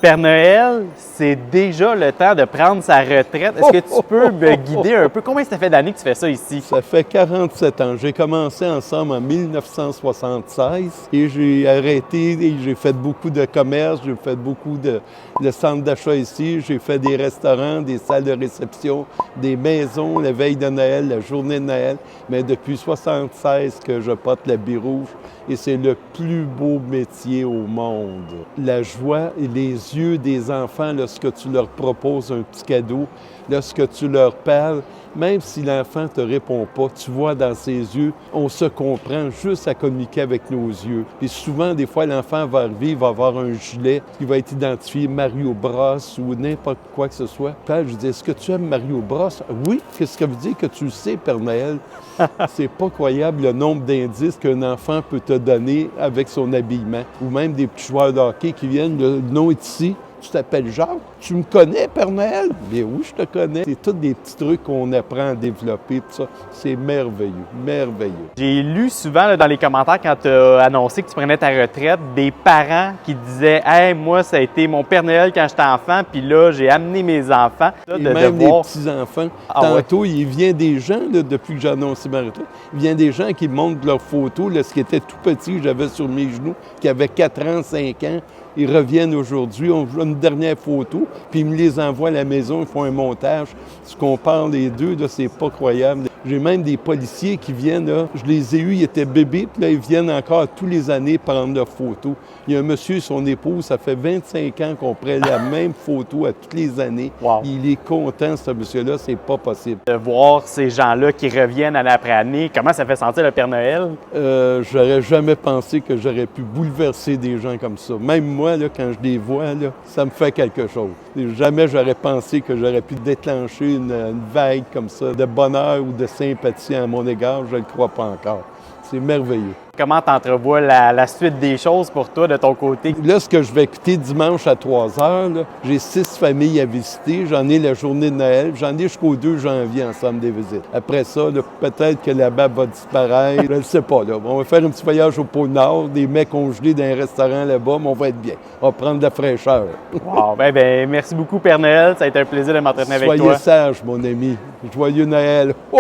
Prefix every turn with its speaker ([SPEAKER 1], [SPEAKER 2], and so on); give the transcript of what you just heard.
[SPEAKER 1] Père Noël, c'est déjà le temps de prendre sa retraite. Est-ce que tu peux me guider un peu? Combien ça fait d'années que tu fais ça ici?
[SPEAKER 2] Ça fait 47 ans. J'ai commencé ensemble en 1976 et j'ai arrêté et j'ai fait beaucoup de commerce, j'ai fait beaucoup de centres d'achat ici, j'ai fait des restaurants, des salles de réception, des maisons, la veille de Noël, la journée de Noël. Mais depuis 1976 que je porte l'habit rouge et c'est le plus beau métier au monde. La joie et les yeux des enfants lorsque tu leur proposes un petit cadeau, lorsque tu leur parles, même si l'enfant ne te répond pas, tu vois dans ses yeux, on se comprend juste à communiquer avec nos yeux. Et souvent, des fois, l'enfant va arriver, il va avoir un gilet qui va être identifié Mario Bros ou n'importe quoi que ce soit. Puis je dis, est-ce que tu aimes Mario Bros? Oui. Qu'est-ce que ça veut dire que tu le sais, Père Noël? C'est pas croyable le nombre d'indices qu'un enfant peut te donner avec son habillement. Ou même des petits joueurs de hockey qui viennent, le nom est ici. Tu t'appelles Jacques? Tu me connais, Père Noël? Bien oui, je te connais. C'est tous des petits trucs qu'on apprend à développer, tout ça. C'est merveilleux, merveilleux.
[SPEAKER 1] J'ai lu souvent là, dans les commentaires quand tu as annoncé que tu prenais ta retraite, des parents qui disaient « Hey, moi, ça a été mon Père Noël quand j'étais enfant, puis là, j'ai amené mes enfants. »
[SPEAKER 2] Et même les petits-enfants. Tantôt, il vient des gens, là, depuis que j'ai annoncé ma retraite, il vient des gens qui montrent leurs photos, là, ce qui était tout petit, j'avais sur mes genoux, qui avait 4 ans, 5 ans. Ils reviennent aujourd'hui, on voit une dernière photo, puis ils me les envoient à la maison, ils font un montage. Ce qu'on parle les deux, là, c'est pas croyable. J'ai même des policiers qui viennent, là, je les ai eus, ils étaient bébés, puis là, ils viennent encore tous les années prendre leurs photos. Il y a un monsieur et son épouse, ça fait 25 ans qu'on prend la même photo à toutes les années.
[SPEAKER 1] Wow.
[SPEAKER 2] Il est content, ce monsieur-là, c'est pas possible.
[SPEAKER 1] De voir ces gens-là qui reviennent année après année, comment ça fait sentir le Père Noël?
[SPEAKER 2] J'aurais jamais pensé que j'aurais pu bouleverser des gens comme ça. Même moi, là, quand je les vois, là, ça me fait quelque chose. Jamais j'aurais pensé que j'aurais pu déclencher une vague comme ça de bonheur ou de sympathie à mon égard. Je ne le crois pas encore. C'est merveilleux.
[SPEAKER 1] Comment tu entrevois la suite des choses pour toi de ton côté?
[SPEAKER 2] Là, ce que je vais écouter dimanche à 3 heures, là, j'ai 6 familles à visiter. J'en ai la journée de Noël. J'en ai jusqu'au 2 janvier ensemble des visites. Après ça, peut-être que la baie va disparaître. Je ne sais pas. Là. On va faire un petit voyage au pôle Nord, des mets congelés dans un restaurant là-bas, mais on va être bien. On va prendre de la fraîcheur.
[SPEAKER 1] Wow, ben, merci beaucoup, Père Noël. Ça a été un plaisir de m'entraîner avec toi.
[SPEAKER 2] Soyez sage, mon ami. Joyeux Noël. Oh!